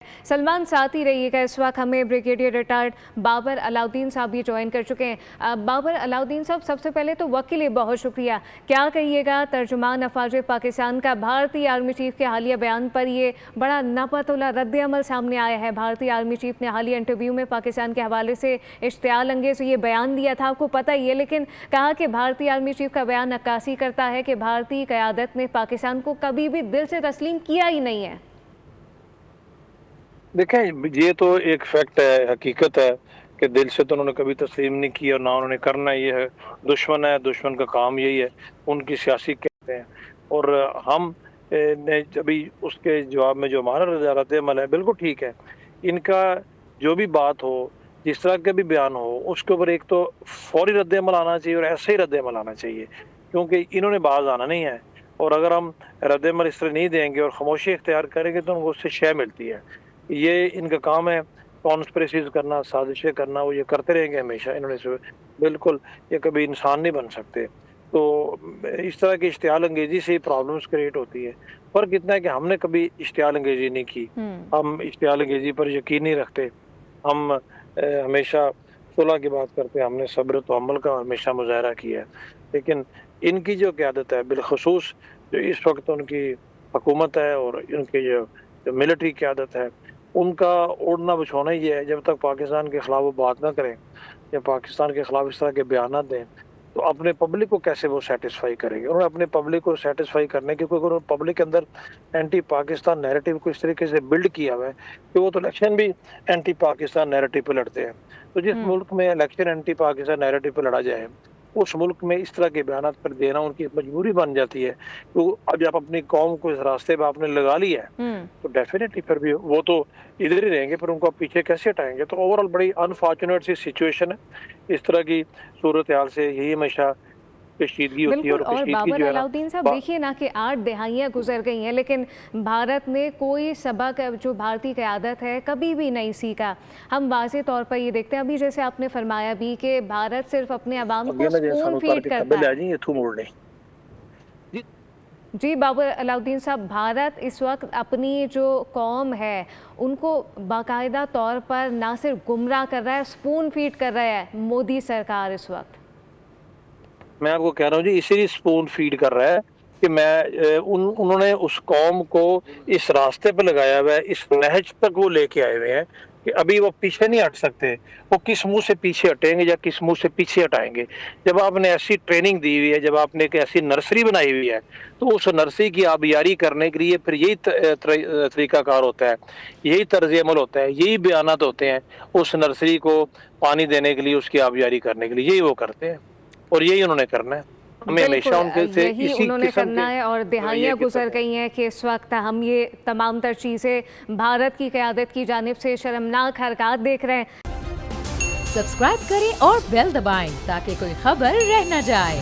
सलमान साथ ही रहिएगा। इस वक्त हमें ब्रिगेडियर रिटायर्ड बाबर अलाउद्दीन साहब भी ज्वाइन कर चुके हैं। बाबर अलाउद्दीन साहब, सबसे पहले तो वक्त के लिए बहुत शुक्रिया। क्या कहिएगा तर्जुमान अफवाज पाकिस्तान का भारतीय आर्मी चीफ के हालिया बयान पर? ये बड़ा नापतोला रद्द-ए-अमल सामने आया है। भारतीय आर्मी चीफ ने हालिया इंटरव्यू में पाकिस्तान के हवाले से इश्तियाल अंगेज़ ये बयान दिया था, आपको पता ही है, लेकिन कहा कि भारतीय आर्मी चीफ का बयान अक्कासी करता है कि भारतीय क़यादत ने पाकिस्तान को कभी भी दिल से तस्लीम किया ही नहीं है। देखें, ये तो एक फैक्ट है, हकीकत है कि दिल से तो उन्होंने कभी तस्लीम नहीं किया और ना उन्होंने करना। ये है दुश्मन का काम यही है, उनकी सियासी कहते हैं। और हम ने अभी उसके जवाब में जो हमारा रद्द अमल है बिल्कुल ठीक है। इनका जो भी बात हो, जिस तरह के भी बयान हो, उसके ऊपर एक तो फौरी रद्द अमल आना चाहिए और ऐसे ही रद्द अमल आना चाहिए, क्योंकि इन्होंने बाज आना नहीं है। और अगर हम रद्द अमल इस तरह नहीं देंगे और खामोशी इख्तियार करेंगे तो उनको उससे शय मिलती है। ये इनका काम है, कॉन्स्पिरेसीज करना, साजिशें करना, वो ये करते रहेंगे हमेशा। इन्होंने बिल्कुल, ये कभी इंसान नहीं बन सकते। तो इस तरह की इश्तियाल अंगेजी से ही प्रॉब्लम्स क्रिएट होती है। फ़र्क इतना है कि हमने कभी इश्तियाल अंगेजी नहीं की, हम इश्तियाल अंगेजी पर यकीन नहीं रखते। हम हमेशा सुलह की बात करते हैं, हमने सब्र तहम्मुल का हमेशा मुज़ाहरा किया है। लेकिन इनकी जो क़यादत है, बिलख़ुसूस जो इस वक्त उनकी हुकूमत है और इनकी जो मिलिट्री क़यादत है, उनका ओढ़ना बिछोना ही है। जब तक पाकिस्तान के ख़िलाफ़ वो बात ना करें या पाकिस्तान के ख़िलाफ़ इस तरह के बयानात दें, तो अपने पब्लिक को कैसे वो सैटिस्फाई करेंगे? उन्होंने अपने पब्लिक को सैटिस्फाई करने के, क्योंकि उन्होंने पब्लिक के अंदर एंटी पाकिस्तान नैरेटिव को इस तरीके से बिल्ड किया हुआ है कि वो तो इलेक्शन भी एंटी पाकिस्तान नैरेटिव पे लड़ते हैं। तो जिस मुल्क में इलेक्शन एंटी पाकिस्तान नैरेटिव पे लड़ा जाए, उस मुल्क में इस तरह के बयानात पर देना उनकी मजबूरी बन जाती है। तो अब जब अपनी कौम को इस रास्ते पे आपने लगा लिया है, तो डेफिनेटली फिर भी वो तो इधर ही रहेंगे, पर उनको आप पीछे कैसे हटाएंगे? तो ओवरऑल बड़ी अनफॉर्चुनेट सी सिचुएशन है। इस तरह की सूरत हाल से यही हमेशा कशीदगी होती है। और बाबर अलाउद्दीन साहब, देखिए ना कि 8 दहाइयाँ गुजर गई हैं, लेकिन भारत ने कोई सबक जो भारतीय क़यादत है कभी भी नहीं सीखा। हम वाज़े तौर पर ये देखते हैं, अभी जैसे आपने फरमाया भी कि भारत सिर्फ अपने अवाम को स्पून फीड करता है। जी बाबर अलाउद्दीन साहब, भारत इस वक्त अपनी जो कौम है उनको बाकायदा तौर पर ना सिर्फ गुमराह कर रहा है, स्पून फीड कर रहा है मोदी सरकार इस वक्त। मैं आपको कह रहा हूँ जी, इसीलिए स्पून फीड कर रहा है कि उन्होंने उस कौम को इस रास्ते पे लगाया हुआ है, इस नहज तक वो लेके आए हुए हैं कि अभी वो पीछे नहीं हट सकते। वो किस मुंह से पीछे हटेंगे या किस मुंह से पीछे हटाएंगे? जब आपने ऐसी ट्रेनिंग दी हुई है, जब आपने एक ऐसी नर्सरी बनाई हुई है, तो उस नर्सरी की आबियारी करने के लिए फिर यही तरीकाकार होता है, यही तर्ज अमल होता है, यही बयानात होते हैं उस नर्सरी को पानी देने के लिए, उसकी आबियारी करने के लिए। यही वो करते हैं और यही उन्होंने करना है। हमें हमेशा उनके से यही उन्होंने करना है। और दहाइयाँ गुजर गई हैं कि इस वक्त हम ये तमाम तर चीज़ें भारत की क़यादत की जानिब से शर्मनाक हरकत देख रहे हैं। सब्सक्राइब करें और बेल दबाएं ताकि कोई खबर रह न जाए।